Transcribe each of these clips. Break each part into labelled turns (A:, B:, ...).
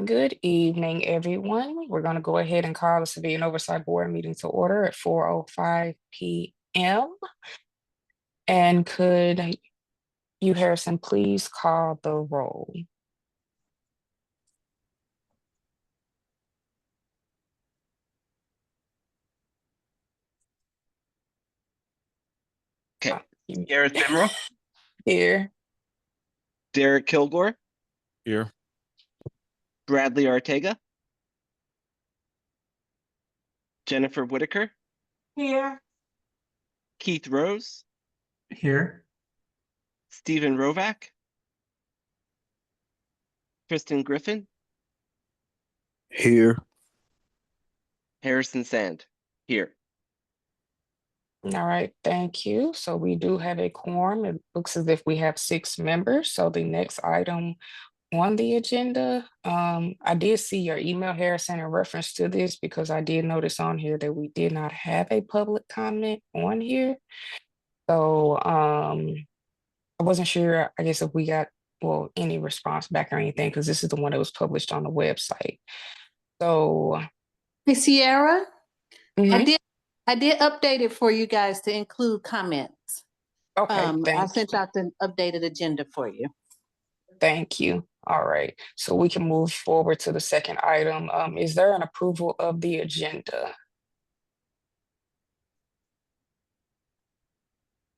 A: Good evening, everyone. We're going to go ahead and call the Civilian Oversight Board meeting to order at 4:05 p.m. And could you, Harrison, please call the roll?
B: Okay. Gareth Bimrow,
A: Here.
B: Derek Kilgore,
C: Here.
B: Bradley Ortega, Jennifer Whitaker,
D: Here.
B: Keith Rose,
D: Here.
B: Stephen Rovak, Kristen Griffin,
C: Here.
B: Harrison Sand. Here.
A: All right, thank you. So we do have a quorum. It looks as if we have 6 members. So the next item on the agenda, I did see your email, Harrison, in reference to this because I did notice on here that we did not have a public comment on here. So I wasn't sure, I guess, if we got, well, any response back or anything, because this is the one that was published on the website. So,
E: Hey, Sierra,
A: mhm.
E: I did update it for you guys to include comments.
A: Okay,
E: I sent out the updated agenda for you.
A: thank you. All right, so we can move forward to the second item. Is there an approval of the agenda?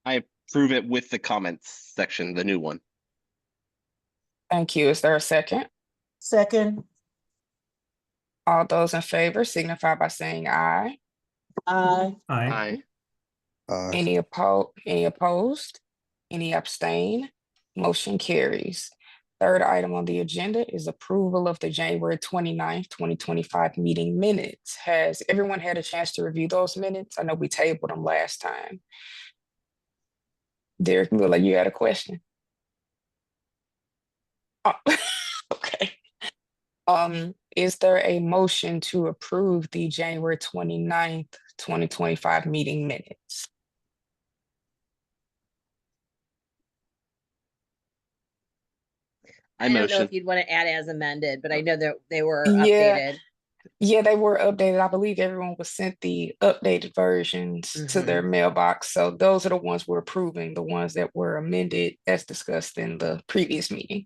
B: I approve it with the comments section, the new one.
A: Thank you. Is there a second?
D: Second.
A: All those in favor signify by saying aye.
D: Aye.
B: Aye.
A: Any opposed? Any abstain? Motion carries. Third item on the agenda is approval of the January 29th, 2025 meeting minutes. Has everyone had a chance to review those minutes? I know we tabled them last time. Derek, you look like you had a question. Oh, okay. Is there a motion to approve the January 29th, 2025 meeting minutes?
B: I
F: I don't know
B: motion.
F: if you'd want to add as amended, but I know that they were
A: Yeah.
F: updated.
A: Yeah, they were updated. I believe everyone was sent the updated versions to their mailbox. So those are the ones we're approving, the ones that were amended as discussed in the previous meeting.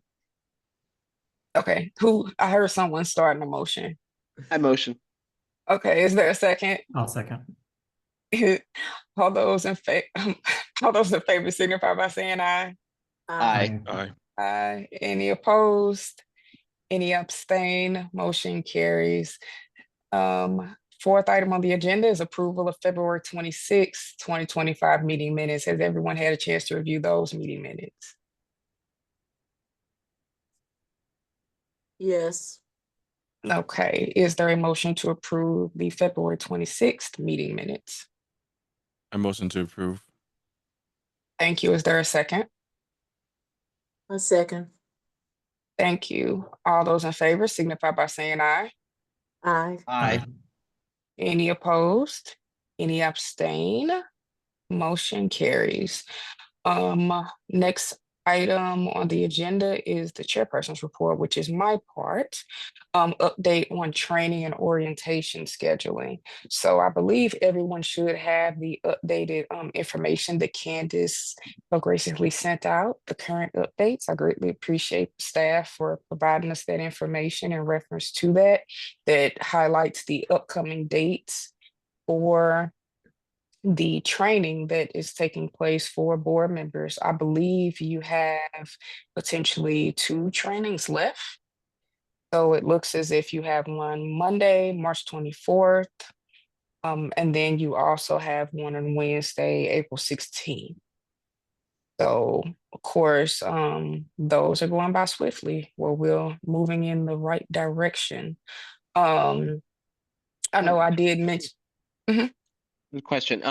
A: Okay, I heard someone starting a motion.
B: I motion.
A: Okay, is there a second?
D: I'll second.
A: All those in favor signify by saying aye.
B: Aye.
C: Aye.
A: Aye. Any opposed? Any abstain? Motion carries. Fourth item on the agenda is approval of February 26th, 2025 meeting minutes. Has everyone had a chance to review those meeting minutes?
D: Yes.
A: Okay, is there a motion to approve the February 26th meeting minutes?
C: I motion to approve.
A: Thank you. Is there a second?
D: A second.
A: Thank you. All those in favor signify by saying aye.
D: Aye.
B: Aye.
A: Any opposed? Any abstain? Motion carries. Next item on the agenda is the chairperson's report, which is my part. Update on training and orientation scheduling. So I believe everyone should have the updated information that Candace so graciously sent out, the current updates. I greatly appreciate the staff for providing us that information in reference to that highlights the upcoming dates for the training that is taking place for board members. I believe you have potentially 2 trainings left. So it looks as if you have one Monday, March 24th, and then you also have one on Wednesday, April 16th. So of course, those are going by swiftly. Well, we're moving in the right direction. I know I did mention.
B: Good question.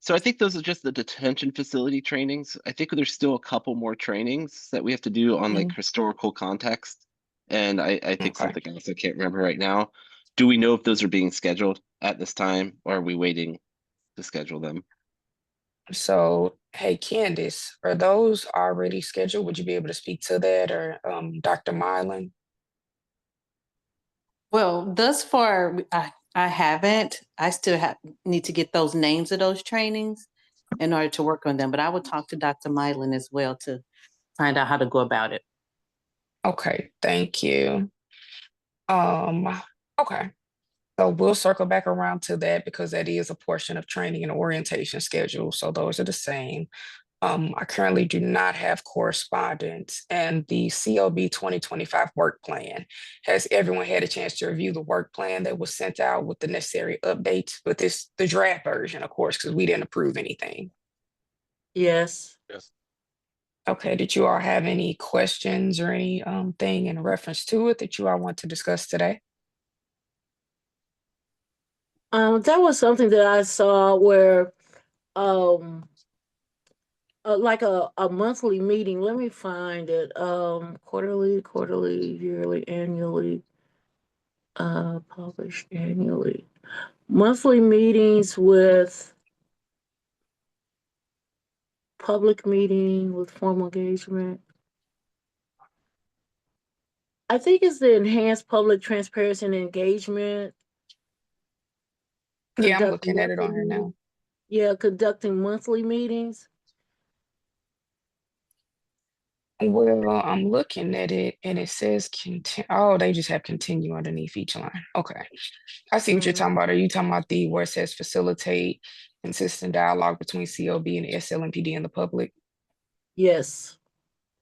B: So I think those are just the detention facility trainings. I think there's still a couple more trainings that we have to do on like historical context. And I think
A: Okay.
B: something else I can't remember right now. Do we know if those are being scheduled at this time, or are we waiting to schedule them?
A: So, hey, Candace, are those already scheduled? Would you be able to speak to that, or Dr. Mylan?
E: Well, thus far, I haven't. I still need to get those names of those trainings in order to work on them. But I will talk to Dr. Mylan as well to find out how to go about it.
A: Okay, thank you. Okay. So we'll circle back around to that because that is a portion of training and orientation schedule. So those are the same. I currently do not have correspondence and the COB 2025 work plan. Has everyone had a chance to review the work plan that was sent out with the necessary updates? But this the draft version, of course, because we didn't approve anything.
D: Yes.
C: Yes.
A: Okay, did you all have any questions or any thing in reference to it that you all want to discuss today?
D: That was something that I saw where, um, like a monthly meeting. Let me find it. Quarterly, yearly, annually, published annually. Monthly meetings with public meeting with formal engagement. I think it's the enhanced public transparency and engagement.
A: Yeah, I'm
D: Conduct
A: looking at it
D: monthly
A: on here now.
D: meetings. Yeah, conducting monthly meetings.
A: Well, I'm looking at it and it says oh, they just have continue underneath each line. Okay. I see what you're talking about. Are you talking about the where it says facilitate consistent dialogue between COB and SLMPD and the public?
D: Yes.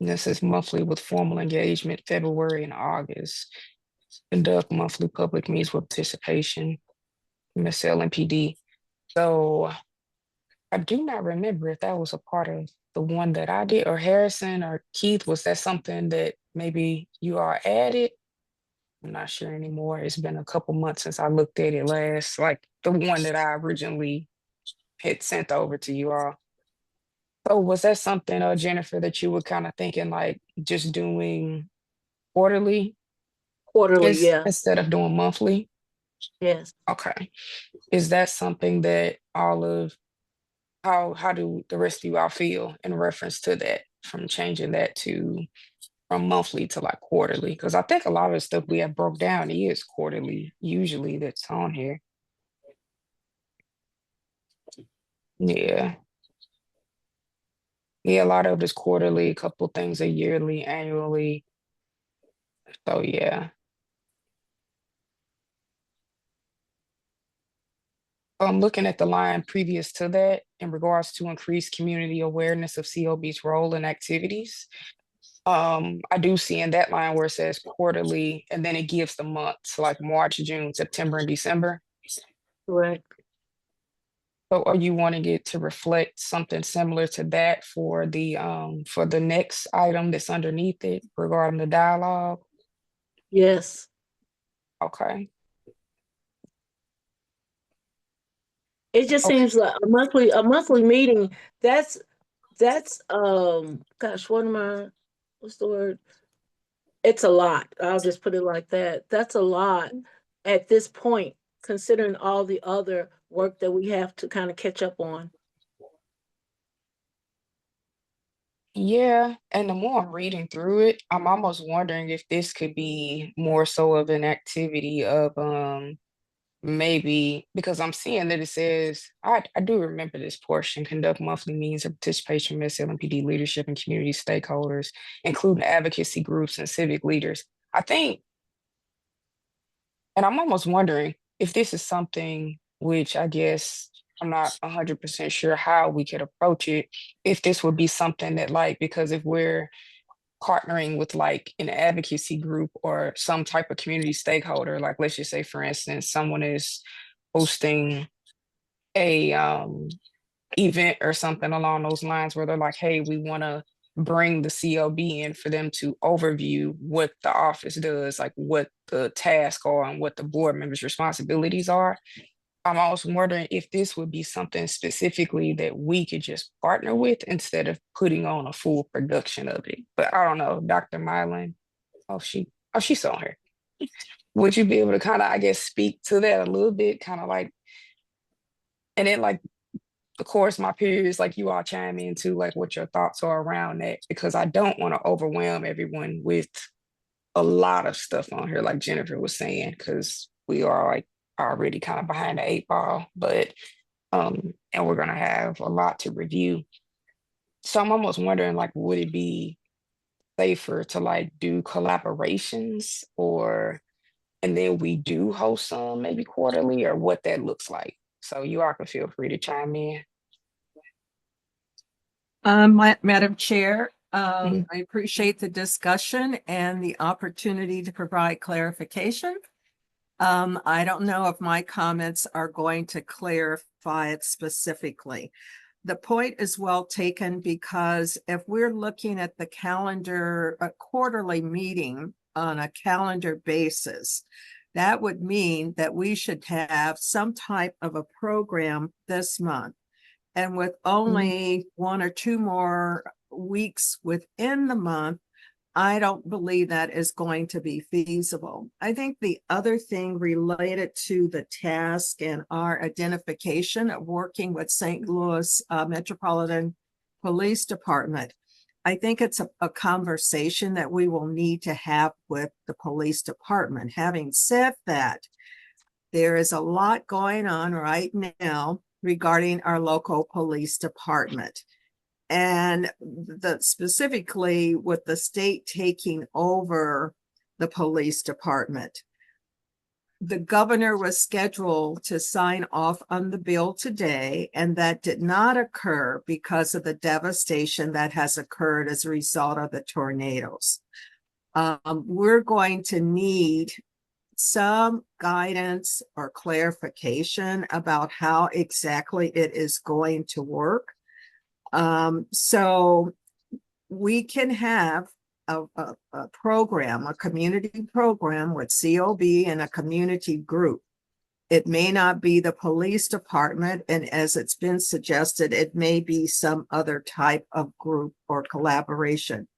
A: And this is monthly with formal engagement, February and August. Conduct monthly public meetings with participation from SLMPD. So I do not remember if that was a part of the one that I did, or Harrison or Keith. Was that something that maybe you all added? I'm not sure anymore. It's been a couple months since I looked at it last, like the one that I originally had sent over to you all. So was that something, Jennifer, that you were kind of thinking like just doing quarterly
D: Quarterly, yeah.
A: instead of doing monthly?
D: Yes.
A: Okay. Is that something that all of how do the rest of you all feel in reference to that from changing that to from monthly to like quarterly? Because I think a lot of the stuff we have broke down is quarterly, usually that's on here. Yeah. Yeah, a lot of it is quarterly, a couple things are yearly, annually. So yeah. I'm looking at the line previous to that in regards to increased community awareness of COB's role and activities. I do see in that line where it says quarterly, and then it gives the months like March, June, September, and December.
D: Correct.
A: So are you wanting it to reflect something similar to that for the next item that's underneath it regarding the dialogue?
D: Yes.
A: Okay.
D: It just
A: Okay.
D: seems like a monthly meeting, that's gosh, what's the word? It's a lot. I'll just put it like that. That's a lot at this point, considering all the other work that we have to kind of catch up on.
A: Yeah, and the more I'm reading through it, I'm almost wondering if this could be more so of an activity of maybe because I'm seeing that it says I do remember this portion, conduct monthly meetings of participation with SLMPD leadership and community stakeholders, including advocacy groups and civic leaders. I think, and I'm almost wondering if this is something which I guess I'm not 100% sure how we could approach it, if this would be something that like, because if we're partnering with like an advocacy group or some type of community stakeholder, like let's just say, for instance, someone is hosting a event or something along those lines where they're like, hey, we want to bring the COB in for them to overview what the office does, like what the tasks are and what the board members' responsibilities are. I'm also wondering if this would be something specifically that we could just partner with instead of putting on a full production of it. But I don't know, Dr. Mylan. She's on here. Would you be able to kind of, I guess, speak to that a little bit, kind of like, and then like, of course, my peers, like you all chime into like what your thoughts are around that, because I don't want to overwhelm everyone with a lot of stuff on here, like Jennifer was saying, because we are like already kind of behind the 8 ball, but and we're gonna have a lot to review. So I'm almost wondering, like, would it be safer to like do collaborations, or and then we do host some maybe quarterly, or what that looks like? So you all can feel free to chime in.
G: Madam Chair,
A: Mhm.
G: I appreciate the discussion and the opportunity to provide clarification. I don't know if my comments are going to clarify it specifically. The point is well taken, because if we're looking at the calendar, a quarterly meeting on a calendar basis, that would mean that we should have some type of a program this month. And with only 1 or 2 more weeks within the month, I don't believe that is going to be feasible. I think the other thing related to the task and our identification of working with St. Louis Metropolitan Police Department, I think it's a conversation that we will need to have with the police department. Having said that, there is a lot going on right now regarding our local police department. And specifically with the state taking over the police department. The governor was scheduled to sign off on the bill today, and that did not occur because of the devastation that has occurred as a result of the tornadoes. We're going to need some guidance or clarification about how exactly it is going to work. So we can have a program, a community program with COB and a community group. It may not be the police department, and as it's been suggested, it may be some other type of group or collaboration.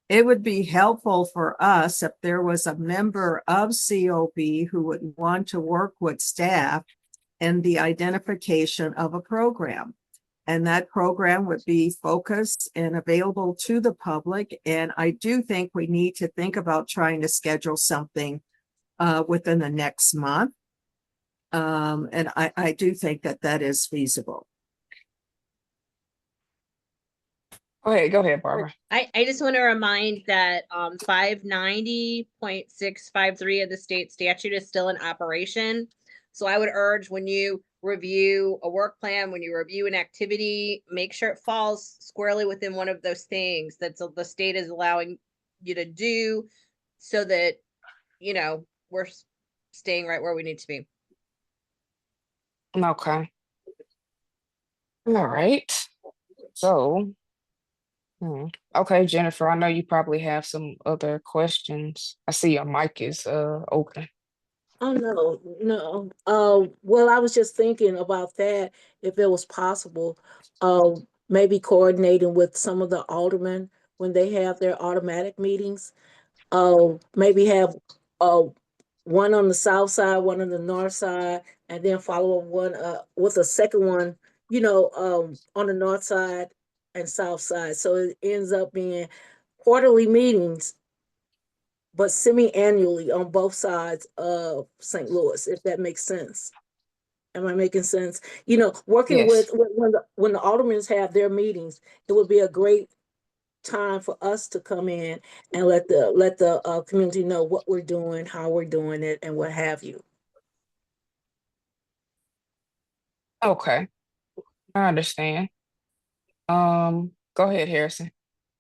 G: It would be helpful for us if there was a member of COB who would want to work with staff in the identification of a program. And that program would be focused and available to the public. And I do think we need to think about trying to schedule something within the next month. And I do think that that is feasible.
A: Go ahead, Barbara.
F: I just want to remind that 590.653 of the state statute is still in operation. So I would urge, when you review a work plan, when you review an activity, make sure it falls squarely within one of those things that the state is allowing you to do, so that, you know, we're staying right where we need to be.
A: Okay. All right. So, okay, Jennifer, I know you probably have some other questions. I see your mic is open.
D: Oh, no. Well, I was just thinking about that, if it was possible, maybe coordinating with some of the aldermen when they have their automatic meetings. Maybe have one on the south side, one on the north side, and then follow up one with a second one, on the north side and south side. So it ends up being quarterly meetings, but semi-annually on both sides of St. Louis, if that makes sense. Am I making sense? Working
A: Yes.
D: with when the aldermen have their meetings, it would be a great time for us to come in and let the community know what we're doing, how we're doing it, and what have you.
A: Okay, I understand. Go ahead, Harrison.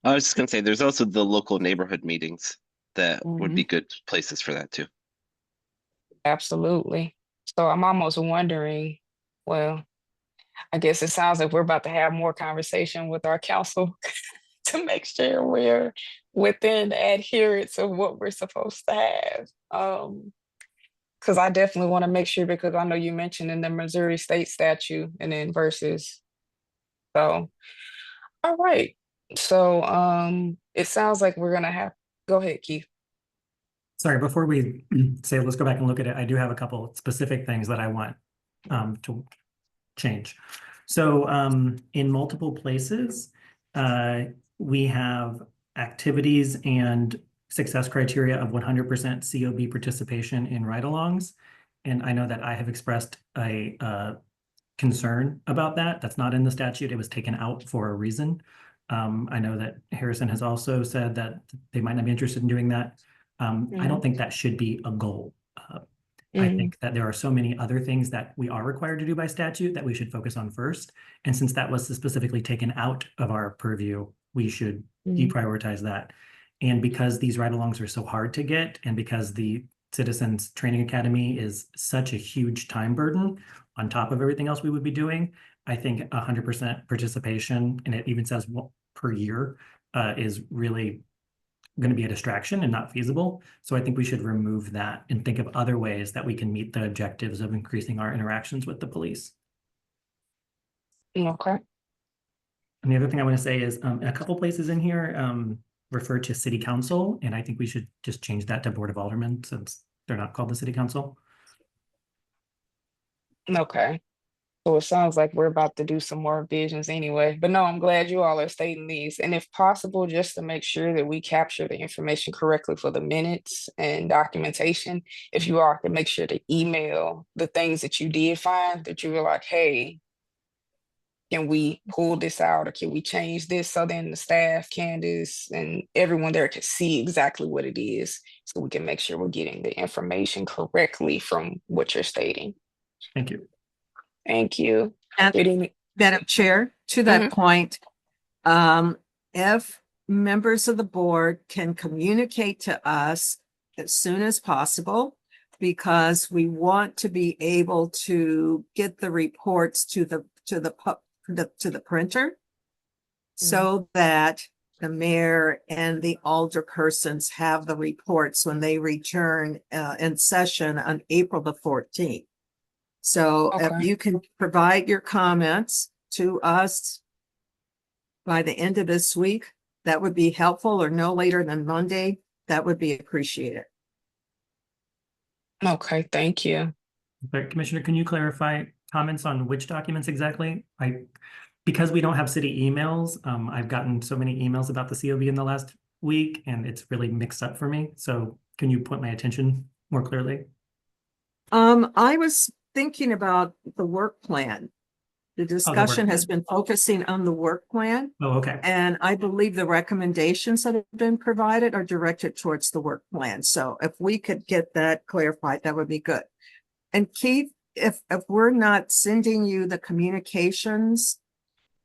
B: I was just gonna say, there's also the local neighborhood meetings that would be good places for that too.
A: Absolutely. So I'm almost wondering, well, I guess it sounds like we're about to have more conversation with our council to make sure we're within adherence of what we're supposed to have. Because I definitely want to make sure, because I know you mentioned in the Missouri state statute and then versus. So, all right. So it sounds like we're gonna have, go ahead, Keith.
H: Sorry, before we say let's go back and look at it, I do have a couple specific things that I want to change. So in multiple places, we have activities and success criteria of 100% COB participation in ride-alongs. And I know that I have expressed a concern about that. That's not in the statute. It was taken out for a reason. I know that Harrison has also said that they might not be interested in doing that. I don't think that should be a goal. I think that there are so many other things that we are required to do by statute that we should focus on first. And since that was specifically taken out of our purview, we should deprioritize that. And because these ride-alongs are so hard to get, and because the Citizens Training Academy is such a huge time burden on top of everything else we would be doing, I think 100% participation, and it even says per year, is really going to be a distraction and not feasible. So I think we should remove that and think of other ways that we can meet the objectives of increasing our interactions with the police.
A: Okay.
H: And the other thing I want to say is a couple places in here refer to city council, and I think we should just change that to Board of Aldermen since they're not called the city council.
A: Okay. So it sounds like we're about to do some more visions anyway, but no, I'm glad you all are stating these. And if possible, just to make sure that we capture the information correctly for the minutes and documentation, if you all can make sure to email the things that you did find that you were like, hey, can we pull this out or can we change this? So then the staff, Candace, and everyone there can see exactly what it is. So we can make sure we're getting the information correctly from what you're stating.
H: Thank you.
A: Thank you.
G: And Madam Chair, to that point, if members of the board can communicate to us as soon as possible, because we want to be able to get the reports to the printer, so that the mayor and the alderpersons have the reports when they return in session on April the 14th. So if you can provide your comments to us by the end of this week, that would be helpful, or no later than Monday. That would be appreciated.
A: Okay, thank you.
H: But Commissioner, can you clarify comments on which documents exactly? Because we don't have city emails, I've gotten so many emails about the COB in the last week, and it's really mixed up for me. So can you point my attention more clearly?
G: I was thinking about the work plan. The discussion has been focusing on the work plan.
H: Oh, okay.
G: And I believe the recommendations that have been provided are directed towards the work plan. So if we could get that clarified, that would be good. And Keith, if we're not sending you the communications,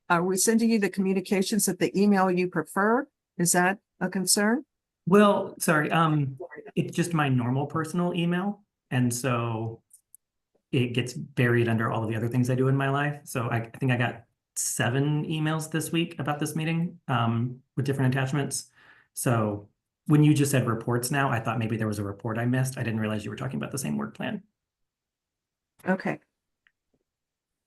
G: are we sending you the communications at the email you prefer? Is that a concern?
H: Well, sorry, it's just my normal personal email. And so it gets buried under all of the other things I do in my life. So I think I got 7 emails this week about this meeting with different attachments. So when you just said reports now, I thought maybe there was a report I missed. I didn't realize you were talking about the same work plan.
G: Okay.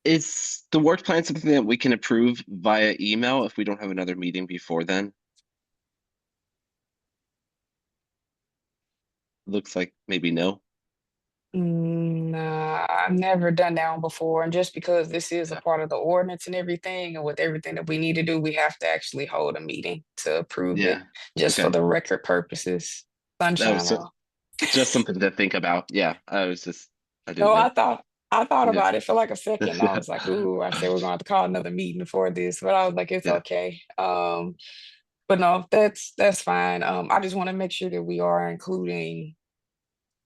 B: Is the work plan something that we can approve via email if we don't have another meeting before then? Looks like maybe no.
A: Nah, I've never done that one before. And just because this is a part of the ordinance and everything, and with everything that we need to do, we have to actually hold a meeting to approve it, just for the record purposes. Sunshine law.
B: Just something to think about. Yeah, I didn't
A: No,
B: know.
A: I thought about it for like a second. I was like, ooh, I said we're gonna have to call another meeting for this, but I was like, it's okay. But no, that's fine. I just want to make sure that we are including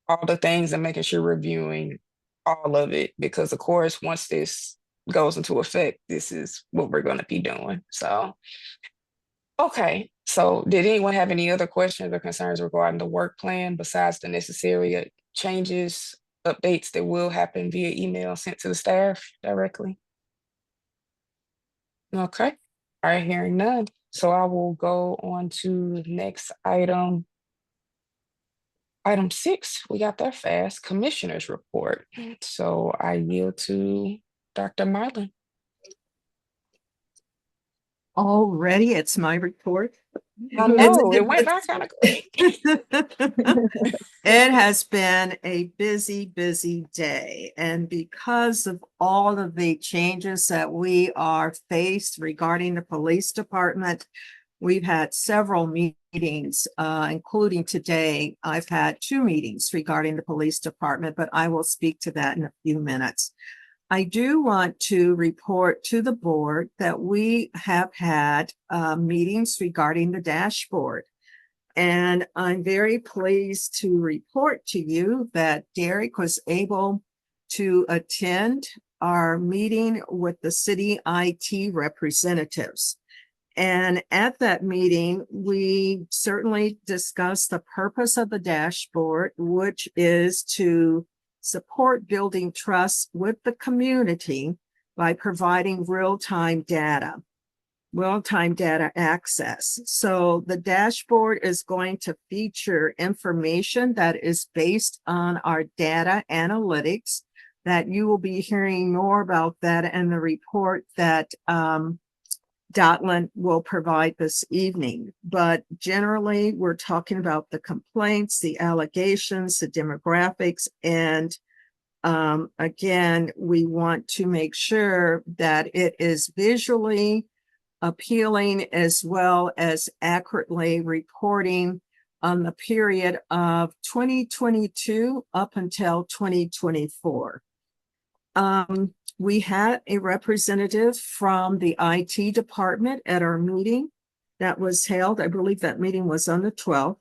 A: all the things and making sure we're reviewing all of it, because of course, once this goes into effect, this is what we're going to be doing. So, okay. So did anyone have any other questions or concerns regarding the work plan besides the necessary changes, updates that will happen via email sent to the staff directly? Okay. All right, hearing none. So I will go on to the next item. Item 6, we got that fast, Commissioner's Report. So I yield to Dr. Marlin.
G: Already, it's my report.
A: I know, it went by kind of quick.
G: It has been a busy, busy day. And because of all of the changes that we are faced regarding the police department, We've had several meetings, including today. I've had 2 meetings regarding the police department, but I will speak to that in a few minutes. I do want to report to the board that we have had meetings regarding the dashboard. And I'm very pleased to report to you that Derek was able to attend our meeting with the city IT representatives. And at that meeting, we certainly discussed the purpose of the dashboard, which is to support building trust with the community by providing real-time data access. So the dashboard is going to feature information that is based on our data analytics, that you will be hearing more about that in the report that Dotland will provide this evening. But generally, we're talking about the complaints, the allegations, the demographics, and again, we want to make sure that it is visually appealing as well as accurately reporting on the period of 2022 up until 2024. We had a representative from the IT department at our meeting that was held. I believe that meeting was on the 12th.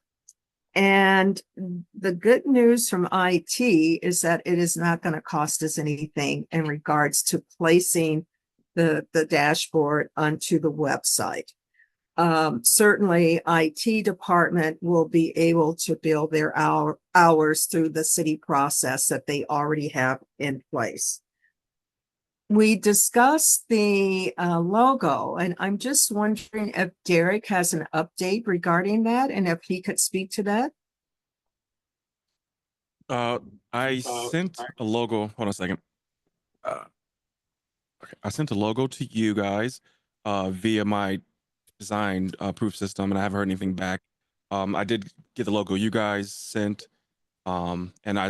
G: And the good news from IT is that it is not going to cost us anything in regards to placing the dashboard onto the website. Certainly, IT department will be able to bill their hours through the city process that they already have in place. We discussed the logo, and I'm just wondering if Derek has an update regarding that and if he could speak to that.
C: I sent a logo. Hold on a second. Okay, I sent a logo to you guys via my design proof system, and I haven't heard anything back. I did get the logo you guys sent, and I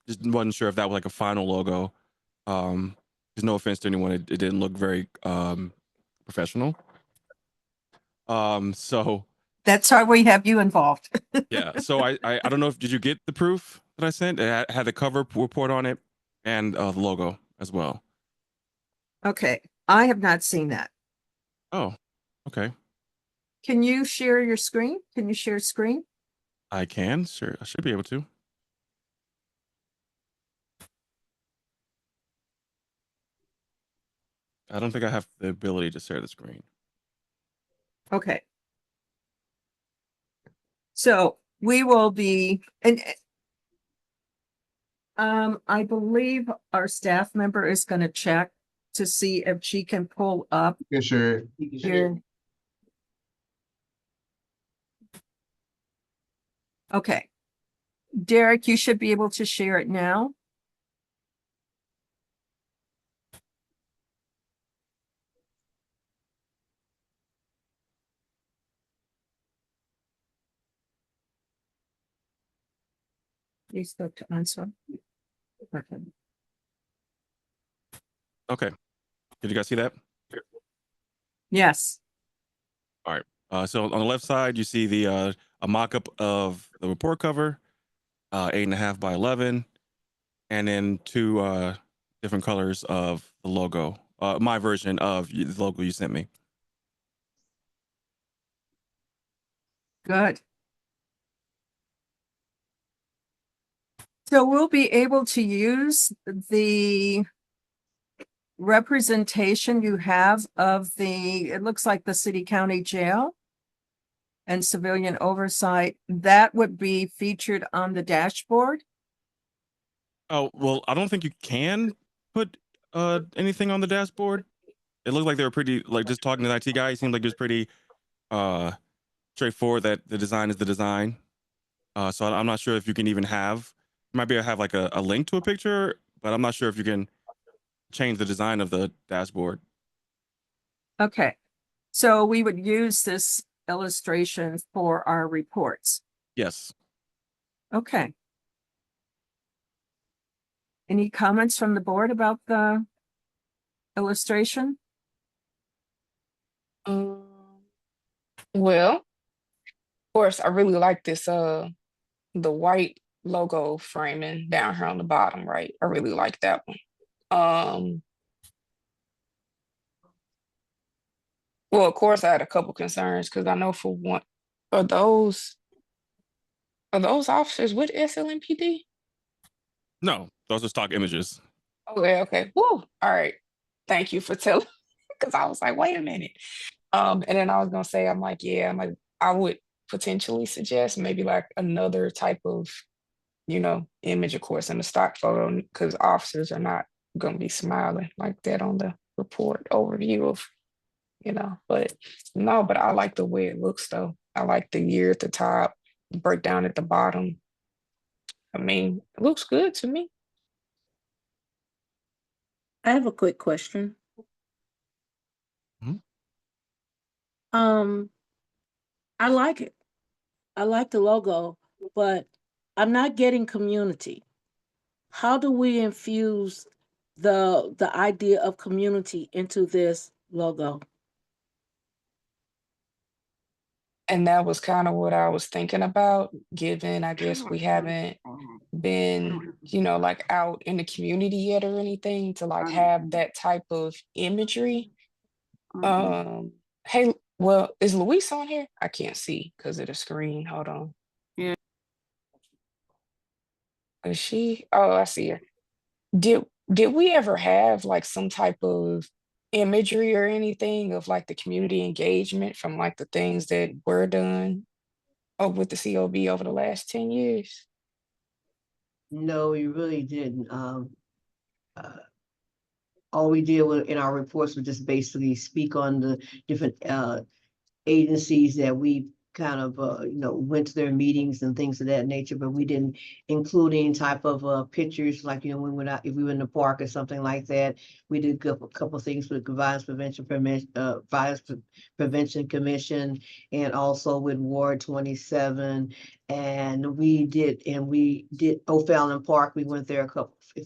C: just wasn't sure if that was like a final logo. There's no offense to anyone, it didn't look very professional. So
G: That's why we have you involved.
C: yeah, so I don't know if did you get the proof that I sent? It had the cover report on it and the logo as well.
G: Okay, I have not seen that.
C: Oh, okay.
G: Can you share your screen? Can you share screen?
C: I can, sure. I should be able to. I don't think I have the ability to share the screen.
G: Okay. So we will be, and I believe our staff member is going to check to see if she can pull up
I: Yeah, sure.
G: your. Okay. Derek, you should be able to share it now. Please go to answer. Okay.
C: Okay. Did you guys see that?
G: Yes.
C: All right. So on the left side, you see the a mock-up of the report cover, 8.5 by 11, and then 2 different colors of the logo. My version of the logo you sent me.
G: Good. So we'll be able to use the representation you have of it looks like the city county jail and civilian oversight. That would be featured on the dashboard.
C: Oh, well, I don't think you can put anything on the dashboard. It looked like they were pretty, like just talking to the IT guy, it seemed like it was pretty straightforward that the design is the design. So I'm not sure if you can even have, you might be able to have like a link to a picture, but I'm not sure if you can change the design of the dashboard.
G: Okay. So we would use this illustration for our reports.
C: Yes.
G: Okay. Any comments from the board about the illustration?
A: Well, of course, I really like this the white logo framing down here on the bottom, right? I really like that one. Well, of course, I had a couple concerns because I know for one, are those are those officers with SLMPD?
C: No, those are stock images.
A: Okay, okay. Woo. All right. Thank you for telling because I was like, wait a minute. And then I was gonna say, I'm like, yeah, I'm like, I would potentially suggest maybe like another type of, image, of course, in the stock photo, because officers are not gonna be smiling like that on the report overview of, but no, but I like the way it looks though. I like the year at the top, breakdown at the bottom. I mean, it looks good to me.
D: I have a quick question.
C: Mhm.
D: I like it. I like the logo, but I'm not getting community. How do we infuse the idea of community into this logo?
A: And that was kind of what I was thinking about, given I guess we haven't been, like out in the community yet or anything to like have that type of imagery. Hey, well, is Luis on here? I can't see because of the screen. Hold on.
E: Yeah.
A: Is she? Oh, I see her. Did we ever have like some type of imagery or anything of like the community engagement from like the things that were done with the COB over the last 10 years?
I: No, you really didn't. Uh, all we did in our reports was just basically speak on the different agencies that we kind of went to their meetings and things of that nature, but we didn't include any type of pictures like when we went out, if we were in the park or something like that. We did a couple things with Violence Prevention Commission, and also with Ward 27, and we did O'Fallon Park. We went there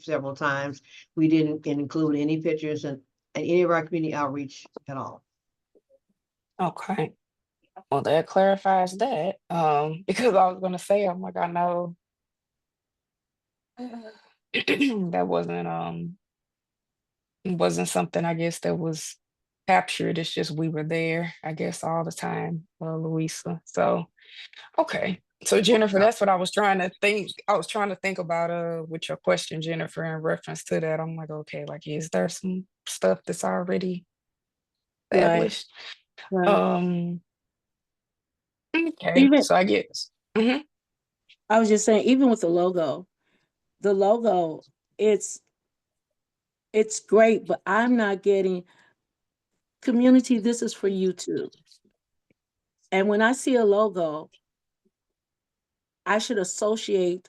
I: several times. We didn't include any pictures and any of our community outreach at all.
A: Okay. Well, that clarifies that. Because I was gonna say, I'm like, I know that wasn't something I guess that was captured. It's just we were there, I guess, all the time, Louisa. So okay. So Jennifer, that's what I was trying to think. I was trying to think about with your question, Jennifer, in reference to that. I'm like, okay, like is there some stuff that's already
D: Right,
A: established?
D: right.
A: Um, okay,
D: Even
A: so I guess. Mhm.
D: I was just saying, even with the logo, it's it's great, but I'm not getting community. This is for you too. And when I see a logo, I should associate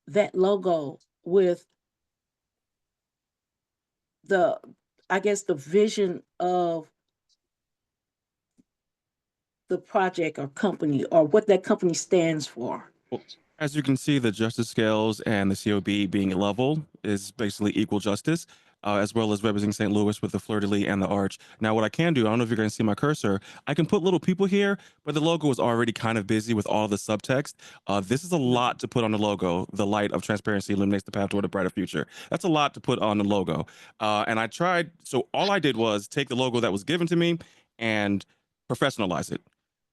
D: that logo with the, I guess, the vision of the project or company or what that company stands for.
C: Well, as you can see, the justice scales and the COB being level is basically equal justice, as well as representing St. Louis with the fleur-de-lis and the arch. Now, what I can do, I don't know if you're going to see my cursor, I can put little people here, but the logo is already kind of busy with all the subtext. This is a lot to put on the logo. The light of transparency illuminates the path toward a brighter future. That's a lot to put on the logo. And I tried, so all I did was take the logo that was given to me and professionalize it.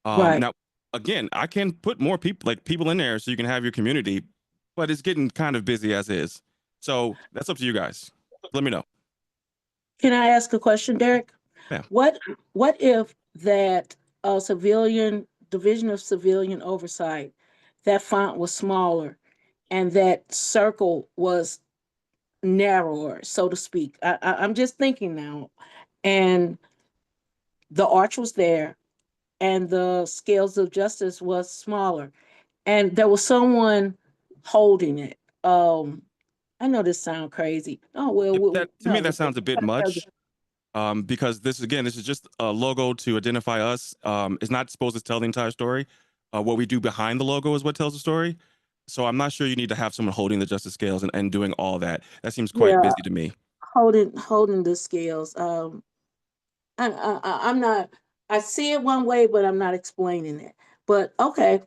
D: Right.
C: Now, again, I can put more people like people in there so you can have your community, but it's getting kind of busy as is. So that's up to you guys. Let me know.
D: Can I ask a question, Derek?
C: Yeah.
D: What if that civilian division of civilian oversight, that font was smaller and that circle was narrower, so to speak? I'm just thinking now. And the arch was there and the scales of justice was smaller. And there was someone holding it. I know this sounds crazy. Oh well,
C: That to me that sounds a bit much. Because this is just a logo to identify us. It's not supposed to tell the entire story. What we do behind the logo is what tells the story. So I'm not sure you need to have someone holding the justice scales and doing all that. That seems quite
D: yeah,
C: busy to me.
D: holding the scales. I'm not. I see it one way, but I'm not explaining it. But okay.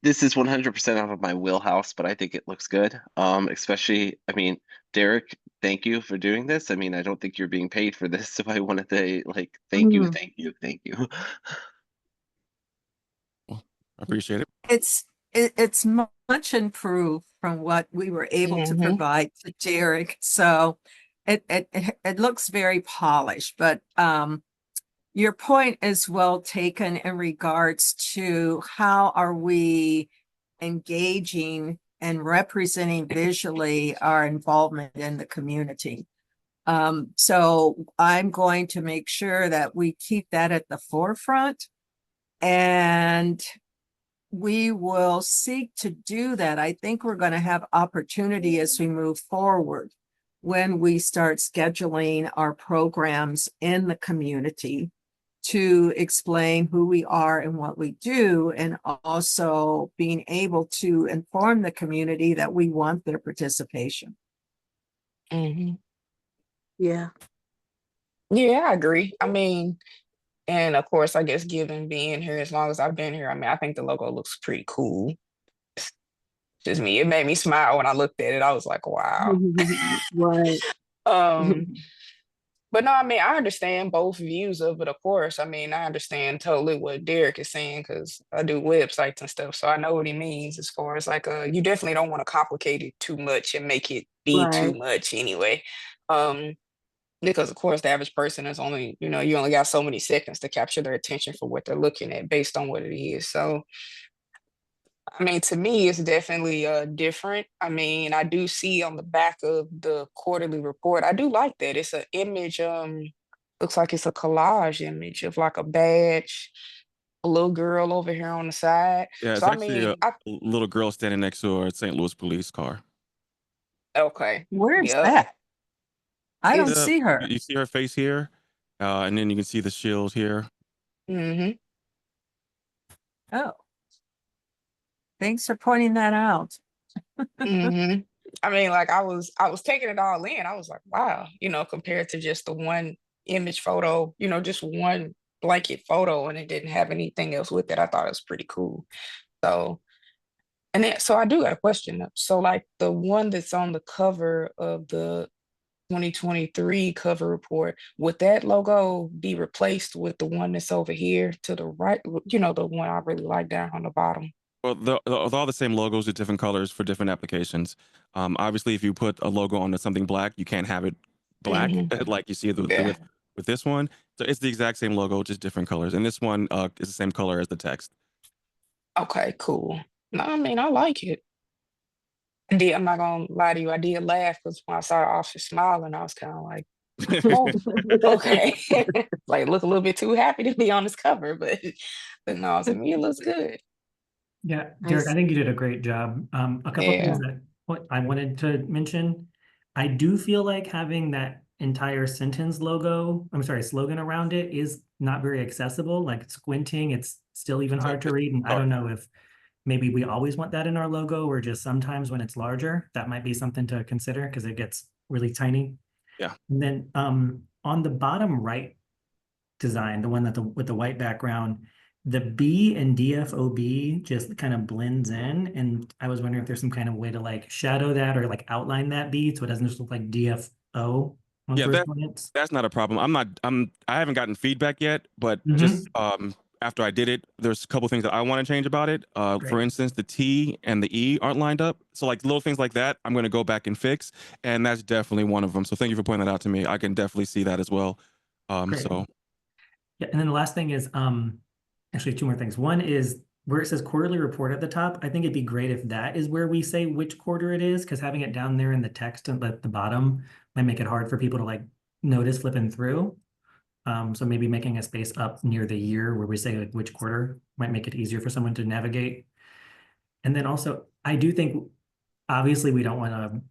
B: This is 100% out of my wheelhouse, but I think it looks good. Especially, I mean, Derek, thank you for doing this. I mean, I don't think you're being paid for this, so I wanted to like thank you,
D: Mhm.
B: thank you, thank you.
C: I appreciate it.
G: It's much improved from what we were able to
A: Mhm.
G: provide to Derek. So it looks very polished, but your point is well taken in regards to how are we engaging and representing visually our involvement in the community. So I'm going to make sure that we keep that at the forefront, and we will seek to do that. I think we're going to have opportunity as we move forward when we start scheduling our programs in the community to explain who we are and what we do, and also being able to inform the community that we want their participation.
A: Mhm.
D: Yeah.
A: Yeah, I agree. I mean, and of course, I guess given being here as long as I've been here, I mean, I think the logo looks pretty cool. It's just me. It made me smile when I looked at it. I was like, wow.
D: Right.
A: Um, but no, I mean, I understand both views of it, of course. I mean, I understand totally what Derek is saying because I do websites and stuff. So I know what he means as far as like you definitely don't want to complicate it too much and make it be too
D: Right.
A: much anyway. Um, because of course the average person is only, you only got so many seconds to capture their attention for what they're looking at based on what it is. So I mean, to me, it's definitely different. I mean, I do see on the back of the quarterly report, I do like that. It's an image, looks like it's a collage image of like a badge, a little girl over here on the side.
C: Yeah,
A: So
C: it's
A: I
C: actually
A: mean,
C: a little girl standing next to a St. Louis police car.
A: okay.
G: Where's
A: Yep.
G: that? I don't
A: It's
G: see her.
C: You see her face here, and then you can see the shield here.
A: mm-hmm.
G: Oh, thanks for pointing that out.
A: Mm-hmm. I mean, like I was taking it all in. I was like, wow, compared to just the one image photo, just one blanket photo and it didn't have anything else with it. I thought it was pretty cool. So, and then so I do got a question. So like the one that's on the cover of the 2023 cover report, would that logo be replaced with the one that's over here to the right? The one I really like down on the bottom.
C: Well, they're all the same logos with different colors for different applications. Obviously, if you put a logo on something black, you can't have it black
A: Mm-hmm.
C: like you see
A: Yeah.
C: with this one. So it's the exact same logo, just different colors. And this one is the same color as the text.
A: Okay, cool. No, I mean, I like it. I'm not gonna lie to you, I did laugh because when I saw the officer smiling, I was kind of like, oh, okay. Like look a little bit too happy to be on this cover, but no, to me it looks good.
H: Yeah,
D: I
H: Derek, I
D: see.
H: think you did a great job. A couple of things
A: Yeah.
H: that what I wanted to mention. I do feel like having that entire sentence logo, I'm sorry, slogan around it is not very accessible. Like squinting, it's still even hard to read. And I don't know if maybe we always want that in our logo or just sometimes when it's larger, that might be something to consider because it gets really tiny.
C: Yeah.
H: And then on the bottom right design, the one that with the white background, the B and DFOB just kind of blends in. And I was wondering if there's some kind of way to like shadow that or like outline that B so it doesn't just look like DFO on
C: Yeah,
H: first glance.
C: that's not a problem. I haven't gotten feedback yet, but just after I did it, there's a couple things that I want to change about it. For
H: Great.
C: instance, the T and the E aren't lined up. So like little things like that, I'm going to go back and fix. And that's definitely one of them. So thank you for pointing that out to me. I can definitely see that as well.
H: Great.
C: So
H: Yeah, and then the last thing is actually two more things. One is where it says quarterly report at the top. I think it'd be great if that is where we say which quarter it is, because having it down there in the text at the bottom might make it hard for people to like notice flipping through. So maybe making a space up near the year where we say like which quarter might make it easier for someone to navigate. And then also, I do think obviously we don't want to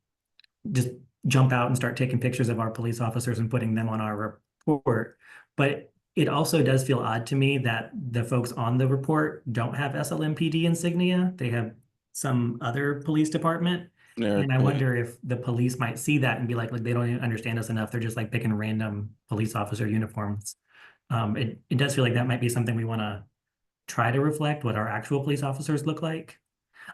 H: just jump out and start taking pictures of our police officers and putting them on our report. But it also does feel odd to me that the folks on the report don't have SLMPD insignia. They have some other police department. And I wonder if the police might see that and be like they don't even understand us enough. They're just like picking random police officer uniforms. It does feel like that might be something we want to try to reflect what our actual police officers look like.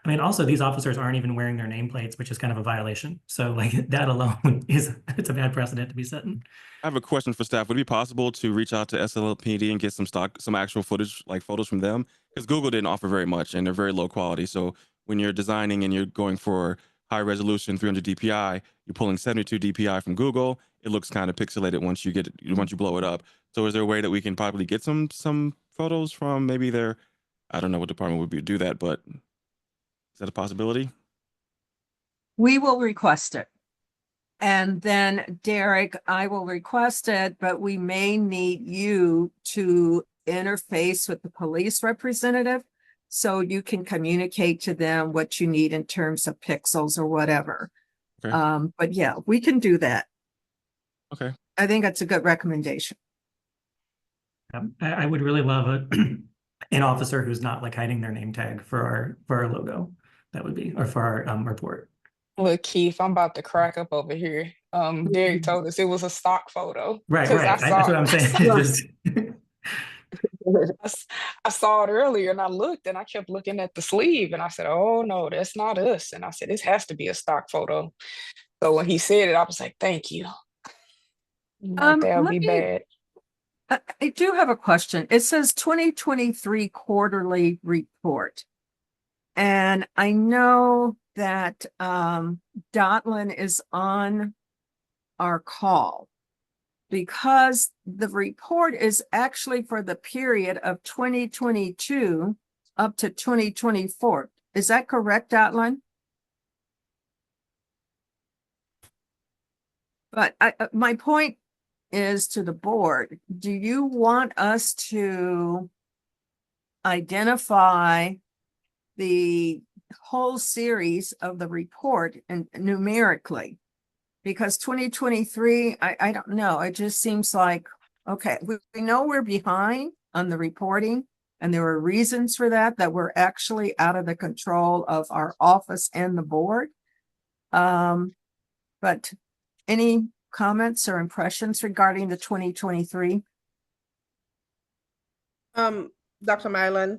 H: I mean, also these officers aren't even wearing their nameplates, which is kind of a violation. So like that alone it's a bad precedent to be setting.
C: I have a question for staff. Would it be possible to reach out to SLPD and get some actual footage, like photos from them? Because Google didn't offer very much and they're very low quality. So when you're designing and you're going for high resolution 300 DPI, you're pulling 72 DPI from Google. It looks kind of pixelated once you blow it up. So is there a way that we can probably get some photos from maybe their, I don't know what department would do that, but is that a possibility?
G: We will request it. And then Derek, I will request it, but we may need you to interface with the police representative so you can communicate to them what you need in terms of pixels or whatever.
C: Okay.
G: But yeah, we can do that.
C: Okay.
G: I think that's a good recommendation.
H: I would really love an officer who's not like hiding their name tag for our logo. That would be, or for our report.
A: Look, Keith, I'm about to crack up over here. Derek told us it was a stock photo.
H: Right.
A: I
H: That's what I'm saying.
A: I saw it earlier and I looked and I kept looking at the sleeve and I said, oh no, that's not us. And I said, this has to be a stock photo. So when he said it, I was like, thank you. Like, that would be bad.
G: I do have a question. It says 2023 quarterly report. And I know that Dotlin is on our call because the report is actually for the period of 2022 up to 2024. Is that correct, Dotlin? But my point is to the board. Do you want us to identify the whole series of the report and numerically? Because 2023, I don't know. It just seems like, okay, we know we're behind on the reporting, and there are reasons for that we're actually out of the control of our office and the board. But any comments or impressions regarding the 2023?
J: Dr. Mylan,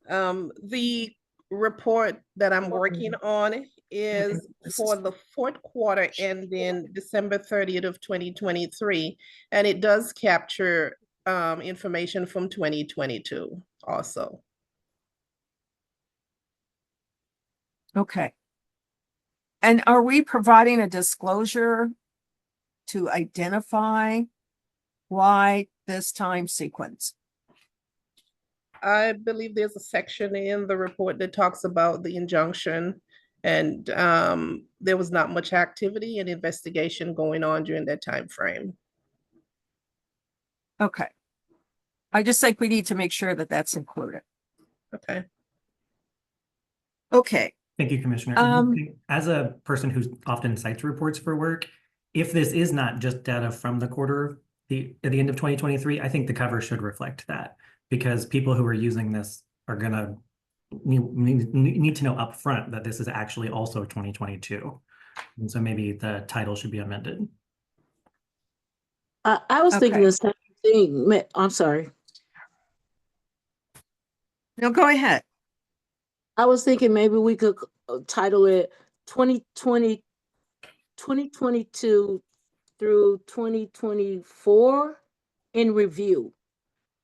J: the report that I'm working on is for the fourth quarter ending December 30th of 2023, and it does capture information from 2022 also.
G: Okay. And are we providing a disclosure to identify why this time sequence?
J: I believe there's a section in the report that talks about the injunction, and there was not much activity and investigation going on during that time frame.
G: Okay. I just think we need to make sure that that's included.
J: Okay.
G: Okay.
H: Thank you, Commissioner. As a person who often cites reports for work, if this is not just data from the quarter, at the end of 2023, I think the cover should reflect that, because people who are using this are going to need to know upfront that this is actually also 2022. And so maybe the title should be amended.
D: I was thinking the same thing. I'm sorry.
G: No, go ahead.
D: I was thinking maybe we could title it 2022 through 2024 in review.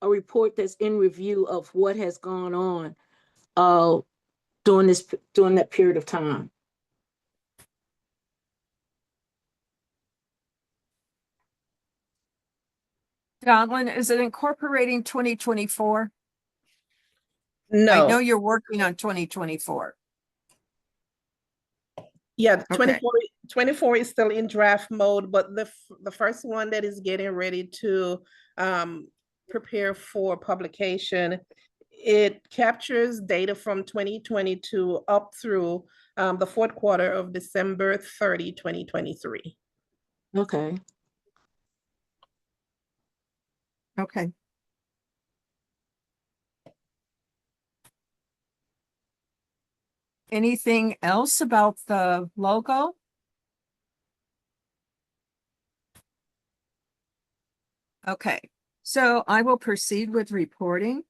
D: A report that's in review of what has gone on during that period of time.
G: Donlin, is it incorporating 2024?
J: No.
G: I know you're working on 2024.
J: Yeah,
G: Okay.
J: 24 is still in draft mode, but the first one that is getting ready to prepare for publication, it captures data from 2022 up through the fourth quarter of December 30, 2023.
D: Okay.
G: Okay. Anything else about the logo? Okay, so I will proceed with reporting.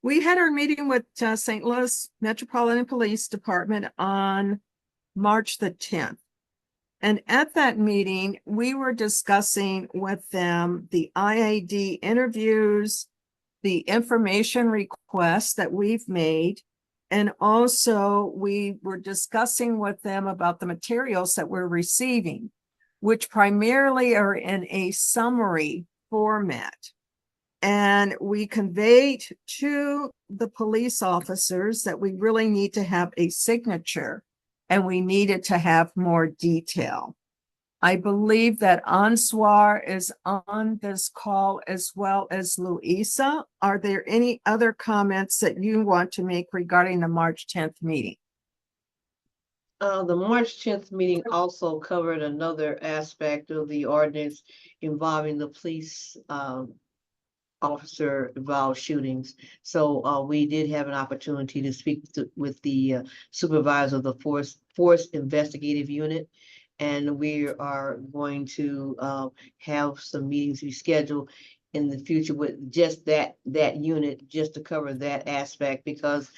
G: We had our meeting with St. Louis Metropolitan Police Department on March the 10th. And at that meeting, we were discussing with them the IAD interviews, the information requests that we've made, and also we were discussing with them about the materials that we're receiving, which primarily are in a summary format. And we conveyed to the police officers that we really need to have a signature and we needed to have more detail. I believe that Answar is on this call as well as Louisa. Are there any other comments that you want to make regarding the March 10th meeting?
I: The March 10th meeting also covered another aspect of the ordinance involving the police officer involved shootings. So we did have an opportunity to speak with the supervisor of the force investigative unit. And we are going to have some meetings rescheduled in the future with just that unit, just to cover that aspect, because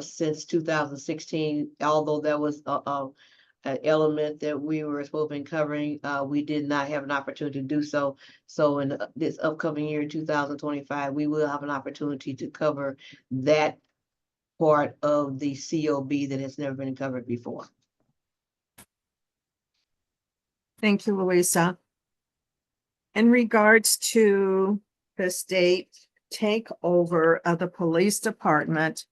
I: since 2016, although that was an element that we were supposed to be covering, we did not have an opportunity to do so. So in this upcoming year, 2025, we will have an opportunity to cover that part of the COB that has never been covered before.
G: Thank you, Louisa. In regards to the state takeover of the police department,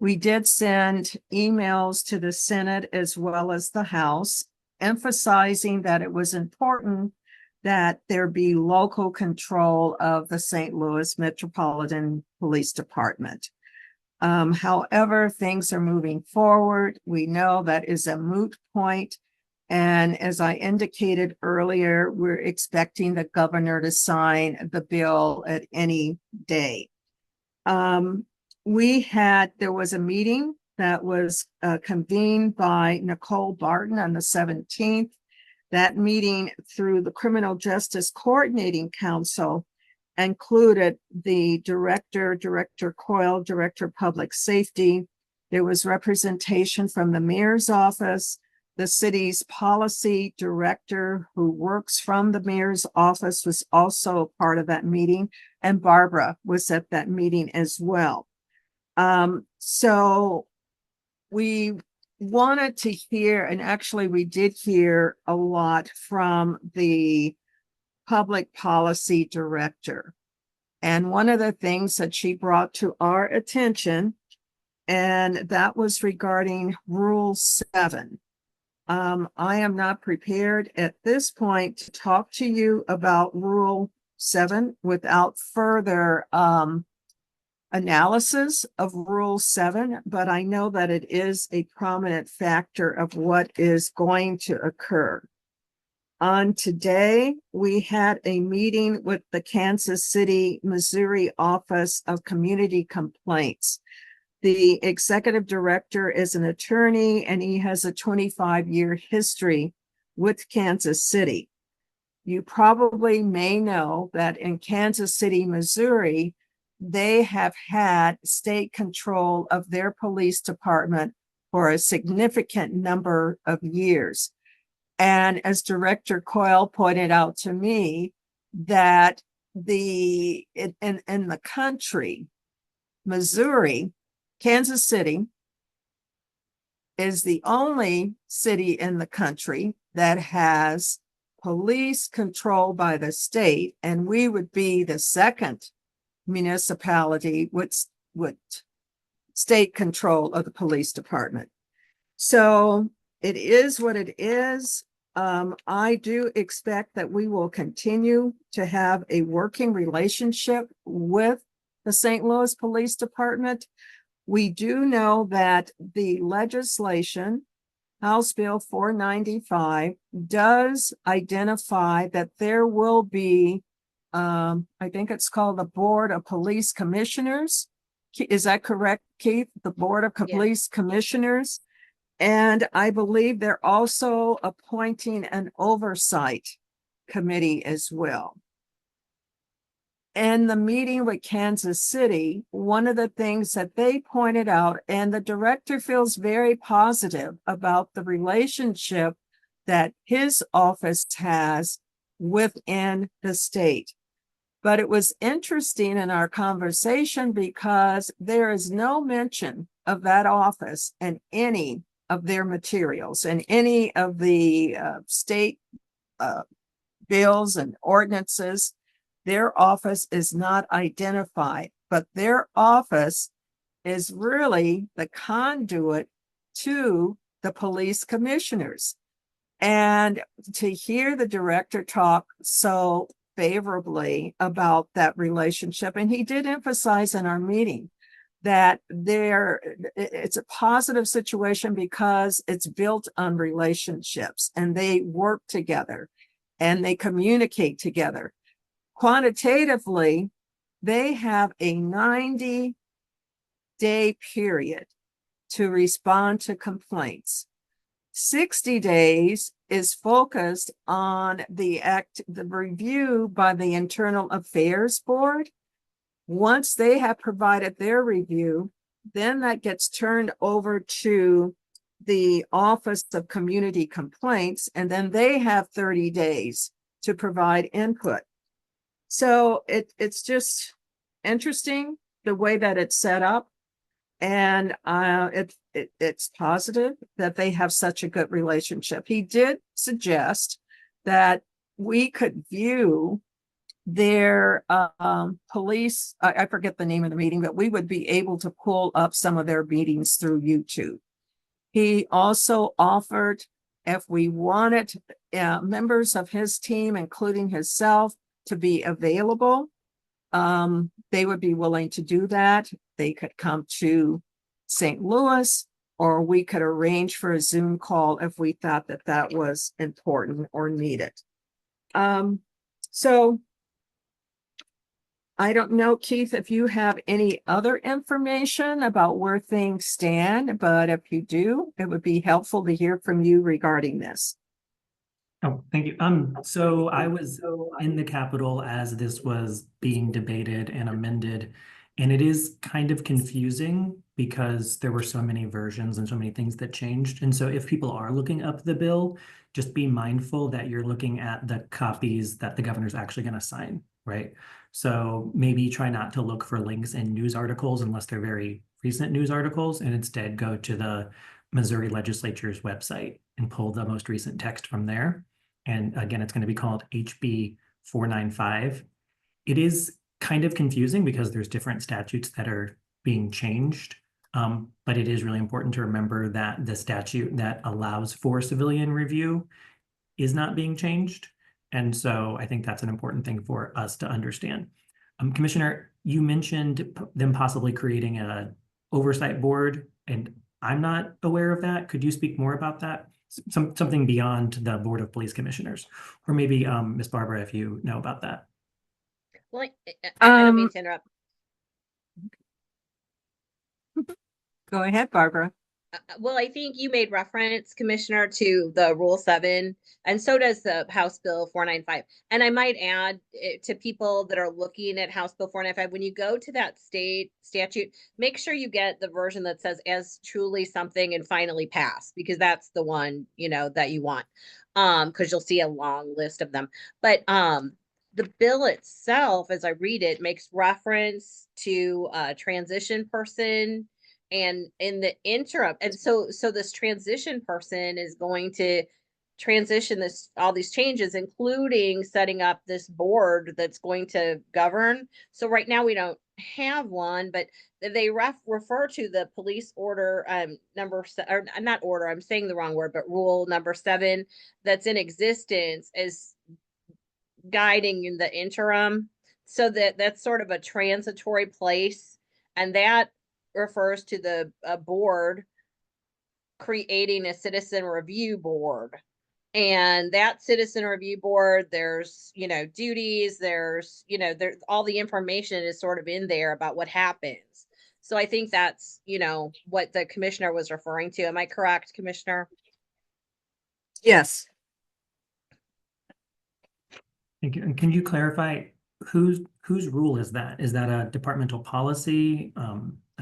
G: we did send emails to the Senate as well as the House, emphasizing that it was important that there be local control of the St. Louis Metropolitan Police Department. However, things are moving forward. We know that is a moot point. And as I indicated earlier, we're expecting the governor to sign the bill at any day. There was a meeting that was convened by Nicole Barton on the 17th. That meeting through the Criminal Justice Coordinating Council included the Director Coyle, Director of Public Safety. There was representation from the mayor's office, the city's policy director who works from the mayor's office was also part of that meeting, and Barbara was at that meeting as well. So we wanted to hear, and actually we did hear a lot from the public policy director. And one of the things that she brought to our attention, and that was regarding Rule 7. I am not prepared at this point to talk to you about Rule 7 without further analysis of Rule 7, but I know that it is a prominent factor of what is going to occur. On today, we had a meeting with the Kansas City, Missouri Office of Community Complaints. The executive director is an attorney and he has a 25-year history with Kansas City. You probably may know that in Kansas City, Missouri, they have had state control of their police department for a significant number of years. And as Director Coyle pointed out to me, that in the country, Missouri, Kansas City is the only city in the country that has police control by the state, and we would be the second municipality with state control of the police department. So it is what it is. I do expect that we will continue to have a working relationship with the St. Louis Police Department. We do know that the legislation, House Bill 495, does identify that there will be, I think it's called the Board of Police Commissioners, Is that correct, Keith? The Board of
F: Yes.
G: Police Commissioners. And I believe they're also appointing an oversight committee as well. In the meeting with Kansas City, one of the things that they pointed out, and the director feels very positive about the relationship that his office has within the state. But it was interesting in our conversation because there is no mention of that office in any of their materials and any of the state bills and ordinances. Their office is not identified, but their office is really the conduit to the police commissioners. And to hear the director talk so favorably about that relationship, and he did emphasize in our meeting that it's a positive situation because it's built on relationships and they work together and they communicate together. Quantitatively, they have a 90-day period to respond to complaints. 60 days is focused on the review by the Internal Affairs Board. Once they have provided their review, then that gets turned over to the Office of Community Complaints, and then they have 30 days to provide input. So it's just interesting the way that it's set up. And it's positive that they have such a good relationship. He did suggest that we could view their police, I forget the name of the meeting, but we would be able to pull up some of their meetings through YouTube. He also offered, if we wanted members of his team, including himself, to be available, they would be willing to do that. They could come to St. Louis, or we could arrange for a Zoom call if we thought that that was important or needed. So I don't know, Keith, if you have any other information about where things stand, but if you do, it would be helpful to hear from you regarding this.
H: Oh, thank you. So I was in the Capitol as this was being debated and amended, and it is kind of confusing because there were so many versions and so many things that changed. And so if people are looking up the bill, just be mindful that you're looking at the copies that the governor's actually going to sign, right? So maybe try not to look for links in news articles unless they're very recent news articles, and instead go to the Missouri legislature's website and pull the most recent text from there. And again, it's going to be called HB 495. It is kind of confusing because there's different statutes that are being changed. But it is really important to remember that the statute that allows for civilian review is not being changed. And so I think that's an important thing for us to understand. Commissioner, you mentioned them possibly creating an oversight board, and I'm not aware of that. Could you speak more about that? Something beyond the Board of Police Commissioners, or maybe Ms. Barbara, if you know about that.
F: Well, I don't mean to interrupt.
G: Go ahead, Barbara.
F: Well, I think you made reference, Commissioner, to the Rule 7, and so does the House Bill 495. And I might add to people that are looking at House Bill 495, when you go to that state statute, make sure you get the version that says as truly something and finally passed, because that's the one, that you want, because you'll see a long list of them. But the bill itself, as I read it, makes reference to a transition person. And in the interim, and so this transition person is going to transition all these changes, including setting up this board that's going to govern. So right now we don't have one, but they refer to the police order or not order, I'm saying the wrong word, but rule number 7 that's in existence as guiding in the interim. So that's sort of a transitory place, and that refers to the board creating a citizen review board. And that citizen review board, there's, duties, there's all the information is sort of in there about what happens. So I think that's, what the commissioner was referring to. Am I correct, Commissioner?
G: Yes.
H: Thank you. And can you clarify whose rule is that? Is that a departmental policy?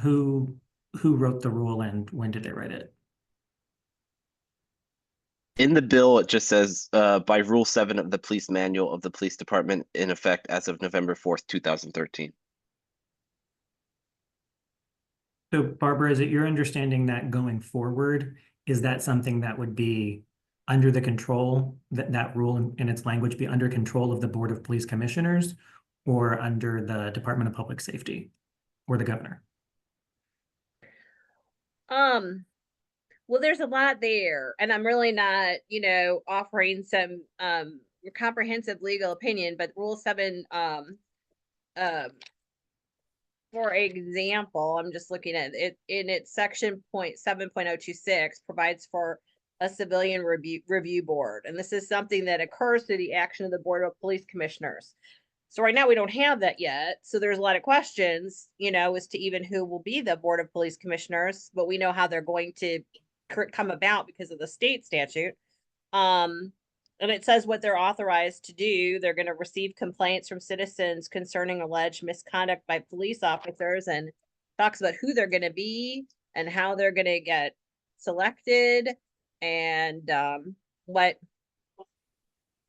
H: Who wrote the rule and when did they write it?
B: In the bill, it just says by Rule 7 of the Police Manual of the Police Department in effect as of November 4th, 2013.
H: So Barbara, is it your understanding that going forward, is that something that would be under the control, that rule in its language be under control of the Board of Police Commissioners or under the Department of Public Safety or the governor?
F: Well, there's a lot there, and I'm really not, offering some comprehensive legal opinion, but Rule 7, for example, I'm just looking at it in its section 7.026 provides for a civilian review board, and this is something that occurs through the action of the Board of Police Commissioners. So right now we don't have that yet. So there's a lot of questions, as to even who will be the Board of Police Commissioners, but we know how they're going to come about because of the state statute. And it says what they're authorized to do. They're going to receive complaints from citizens concerning alleged misconduct by police officers, and talks about who they're going to be and how they're going to get selected, and what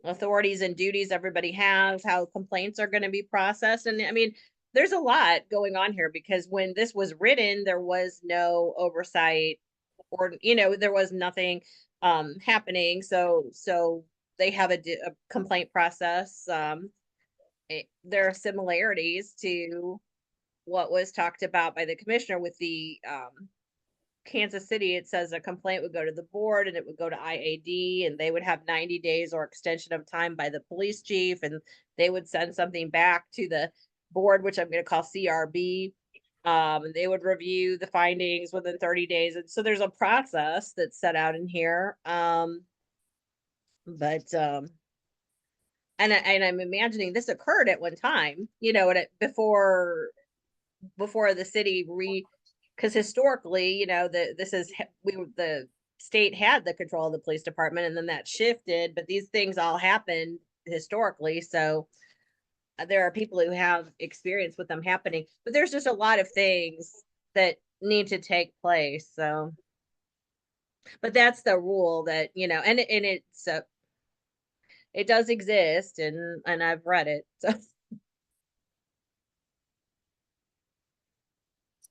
F: authorities and duties everybody has, how complaints are going to be processed. And I mean, there's a lot going on here because when this was written, there was no oversight, or there was nothing happening. So they have a complaint process. There are similarities to what was talked about by the commissioner with the Kansas City. It says a complaint would go to the board and it would go to IAD, and they would have 90 days or extension of time by the police chief, and they would send something back to the board, which I'm going to call CRB. And they would review the findings within 30 days. And so there's a process that's set out in here. And I'm imagining this occurred at one time, before the city because historically, the state had the control of the police department, and then that shifted, but these things all happened historically. So there are people who have experience with them happening, but there's just a lot of things that need to take place. So, but that's the rule that, and it's, it does exist, and I've read it. So.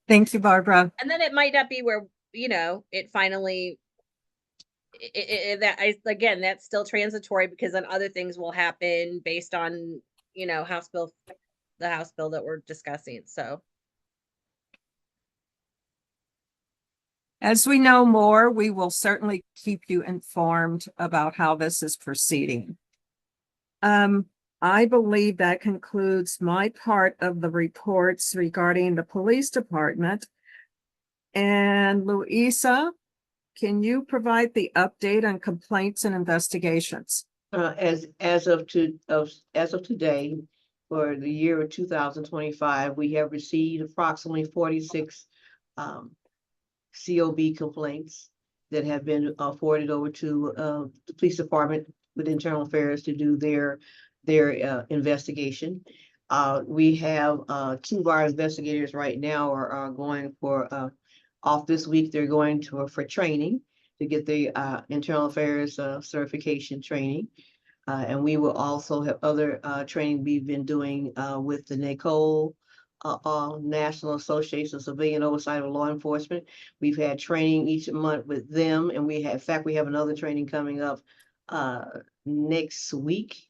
G: Thank you, Barbara.
F: And then it might not be where, it finally, again, that's still transitory, because then other things will happen based on, the House bill that we're discussing. So.
G: As we know more, we will certainly keep you informed about how this is proceeding. I believe that concludes my part of the reports regarding the police department. And Louisa, can you provide the update on complaints and investigations?
I: As of today, for the year of 2025, we have received approximately 46 COB complaints that have been forwarded over to the police department with internal affairs to do their investigation. We have 2 of our investigators right now are going for off this week. They're going for training to get the internal affairs certification training. And we will also have other training we've been doing with the NACOL, National Association of Civilian Oversight of Law Enforcement. We've had training each month with them, and in fact, we have another training coming up next week.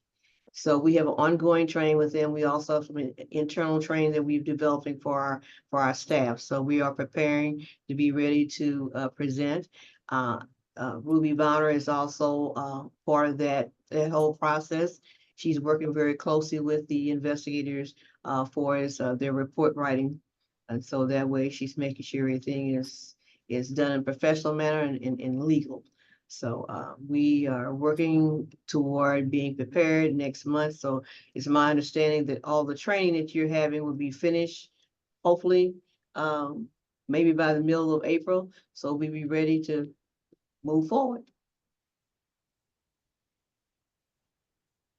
I: So we have an ongoing training with them. We also have some internal training that we're developing for our staff. So we are preparing to be ready to present. Ruby Bonner is also part of that whole process. She's working very closely with the investigators for their report writing. And so that way she's making sure everything is done in a professional manner and legal. So we are working toward being prepared next month. So it's my understanding that all the training that you're having will be finished, hopefully, maybe by the middle of April, so we be ready to move forward.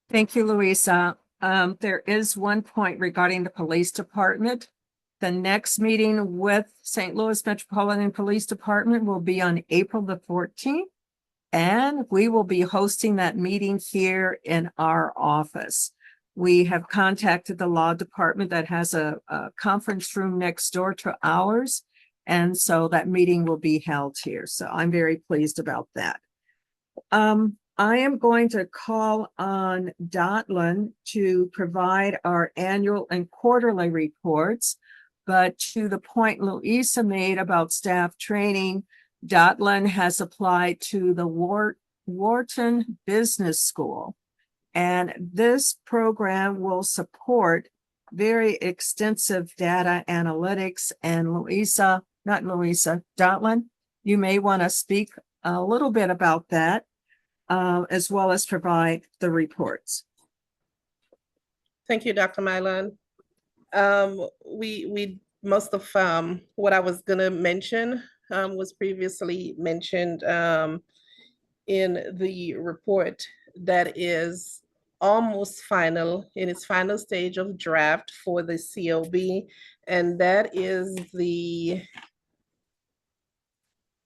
G: Thank you, Louisa. There is one point regarding the police department. The next meeting with St. Louis Metropolitan Police Department will be on April the 14th. And we will be hosting that meeting here in our office. We have contacted the law department that has a conference room next door to ours. And so that meeting will be held here. So I'm very pleased about that. I am going to call on Dotlin to provide our annual and quarterly reports. But to the point Louisa made about staff training, Dotlin has applied to the Wharton Business School. And this program will support very extensive data analytics. And Dotlin, you may want to speak a little bit about that, as well as provide the reports.
J: Thank you, Dr. Milan. We most of what I was gonna mention was previously mentioned in the report that is almost final, in its final stage of draft for the COB, and that is the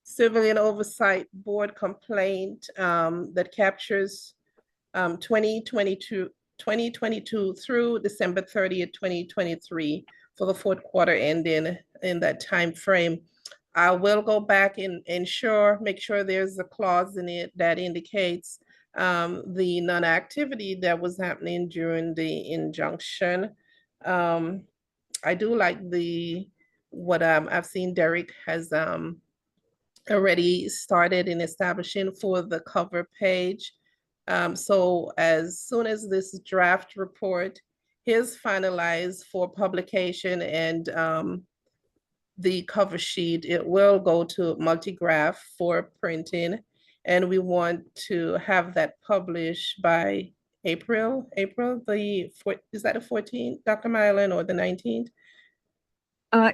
J: Civilian Oversight Board complaint that captures 2022 through December 30th, 2023 for the fourth quarter ending in that time frame. I will go back and make sure there's a clause in it that indicates the non-activity that was happening during the injunction. I do like what I've seen Derek has already started in establishing for the cover page. So as soon as this draft report is finalized for publication and the cover sheet, it will go to Multigraph for printing. And we want to have that published by April is that the 14th, Dr. Mylan, or the 19th?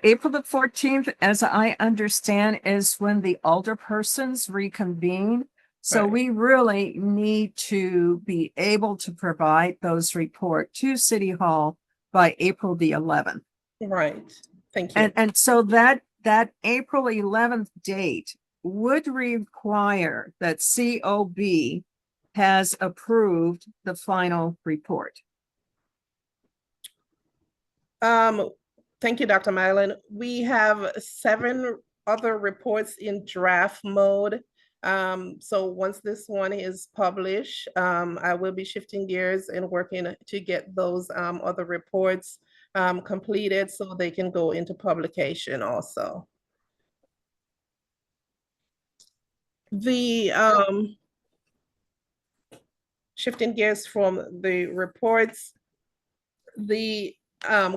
G: April the 14th, as I understand, is when the alderpersons reconvene. So
J: Right.
G: we really need to be able to provide those reports to City Hall by April the 11th.
J: Right. Thank you.
G: And so that April 11th date would require that COB has approved the final report.
J: Thank you, Dr. Mylan. We have 7 other reports in draft mode. So once this one is published, I will be shifting gears and working to get those other reports completed so they can go into publication also. The shifting gears from the reports, the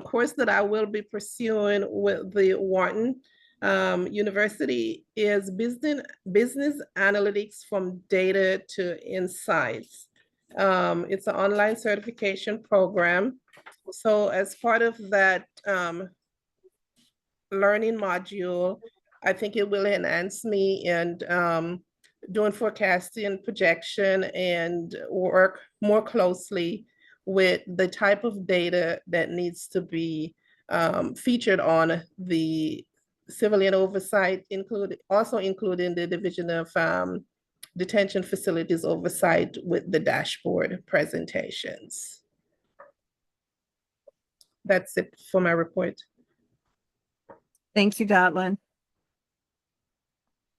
J: course that I will be pursuing with the Wharton University is business analytics from data to insights. It's an online certification program. So as part of that learning module, I think it will enhance me in doing forecasting, projection, and work more closely with the type of data that needs to be featured on the civilian oversight, also including the Division of Detention Facilities Oversight with the dashboard presentations. That's it for my report.
G: Thank you, Dotlin.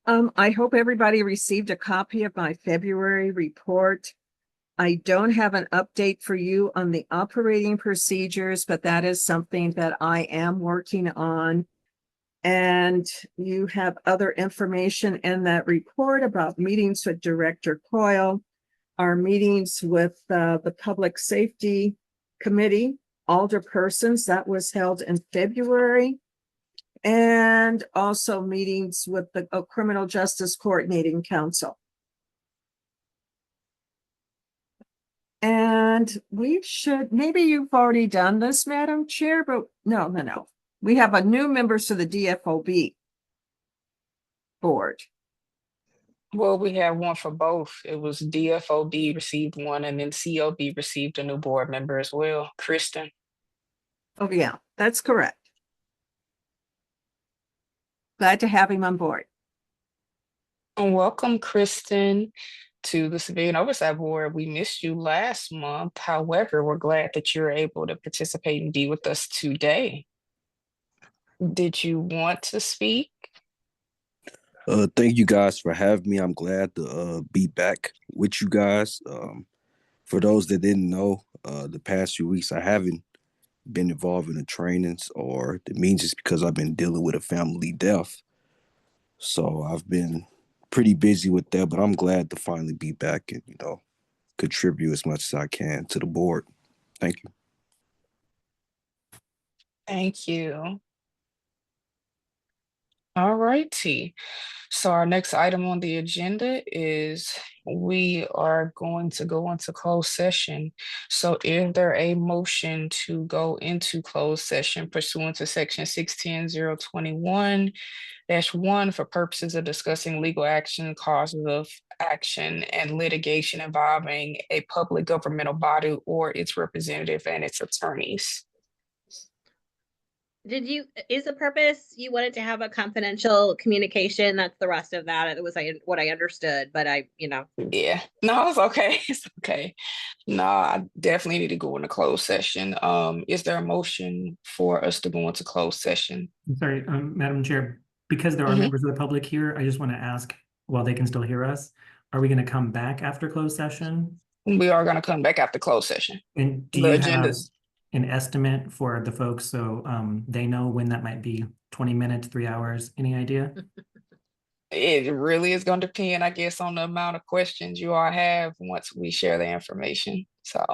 G: I hope everybody received a copy of my February report. I don't have an update for you on the operating procedures, but that is something that I am working on. And you have other information in that report about meetings with Director Coyle, our meetings with the Public Safety Committee, alderpersons, that was held in February, and also meetings with the Criminal Justice Coordinating Council. And we should, maybe you've already done this, Madam Chair, but no. We have a new members to the DFOB board.
A: Well, we have one for both. It was DFOB received one, and then COB received a new board member as well, Kristen.
G: Oh, yeah, that's correct. Glad to have him on board.
A: And welcome, Kristen, to the Civilian Oversight Board. We missed you last month. However, we're glad that you're able to participate and be with us today. Did you want to speak?
K: Thank you guys for having me. I'm glad to be back with you guys. For those that didn't know, the past few weeks I haven't been involved in the trainings or the meetings because I've been dealing with a family death. So I've been pretty busy with that, but I'm glad to finally be back and, contribute as much as I can to the board. Thank you.
A: Thank you. All righty. So our next item on the agenda is we are going to go into closed session. So is there a motion to go into closed session pursuant to section 610-021-1 for purposes of discussing legal action, causes of action, and litigation involving a public governmental body or its representative and its attorneys?
F: Is the purpose you wanted to have a confidential communication? That's the rest of that. It was what I understood, but
A: Yeah, no, it's okay. It's okay. No, I definitely need to go into closed session. Is there a motion for us to go into closed session?
H: I'm sorry, Madam Chair, because there are members of the public here, I just want to ask, while they can still hear us, are we going to come back after closed session?
A: We are going to come back after closed session.
H: And do
A: The
H: you have
A: agendas.
H: an estimate for the folks so they know when that might be? 20 minutes, 3 hours, any idea?
A: It really is going to depend, I guess, on the amount of questions you all have once we share the information. So,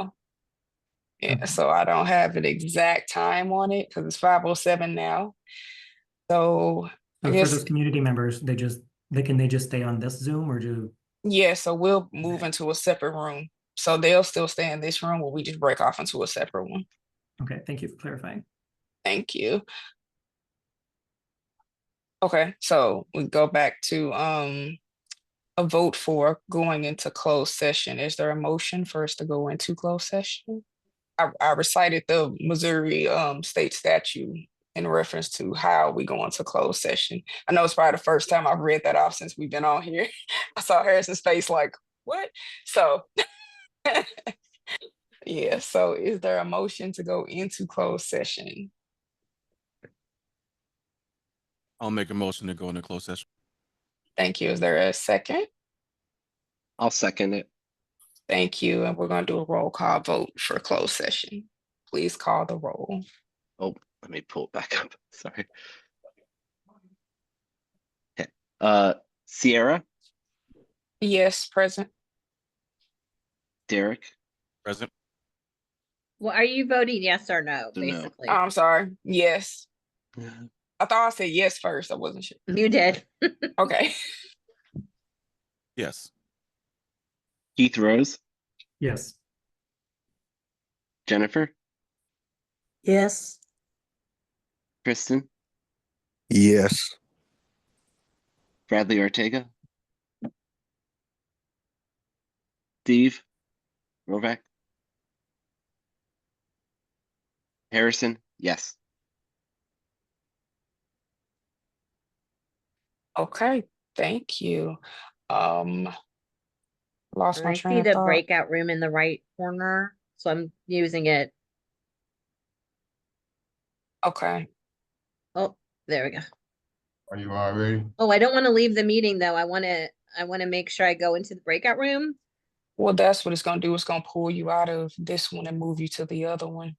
A: yeah,
H: Okay.
A: so I don't have an exact time on it because it's 5:07 now. So I
H: So for
A: guess,
H: those community members, they just stay on this Zoom or do?
A: yeah, so we'll move into a separate room. So they'll still stay in this room, but we just break off into a separate one.
H: Okay, thank you for clarifying.
A: Thank you. Okay, so we go back to a vote for going into closed session. Is there a motion for us to go into closed session? I recited the Missouri state statute in reference to how we go into closed session. I know it's probably the first time I've read that off since we've been on here. I saw Harrison's face like, what? So yeah, so is there a motion to go into closed session?
C: I'll make a motion to go into closed session.
A: Thank you. Is there a second?
B: I'll second it.
A: Thank you. And we're going to do a roll call vote for closed session. Please call the roll.
B: Oh, let me pull it back up. Sorry. Okay. Sierra,
A: Yes, present.
B: Derek,
C: Present.
F: well, are you voting yes or no,
B: No.
F: basically?
A: I'm sorry. Yes. I thought I said yes first. I wasn't sure.
F: You did.
A: Okay.
C: Yes.
B: Keith Rose,
H: Yes.
B: Jennifer,
D: Yes.
B: Kristen,
K: Yes.
B: Bradley Ortega, Steve Rovak, Harrison, yes.
A: Okay. Thank you. Lost
F: And
A: my
F: I
A: train
F: see
A: of
F: the
A: thought.
F: breakout room in the right corner, so I'm using it.
A: Okay.
F: Oh, there we go.
L: Are you all ready?
F: Oh, I don't want to leave the meeting though. I want to make sure I go into the breakout room.
A: Well, that's what it's going to do. It's going to pull you out of this one and move you to the other one.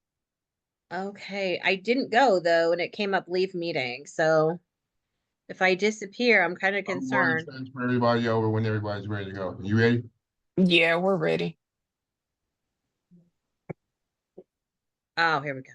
F: Okay, I didn't go though, and it came up leave meeting. So if I disappear, I'm kind of
L: I'm going to
F: concerned.
L: transfer everybody over when everybody's ready to go. You ready?
A: Yeah, we're ready.
F: Oh, here we go.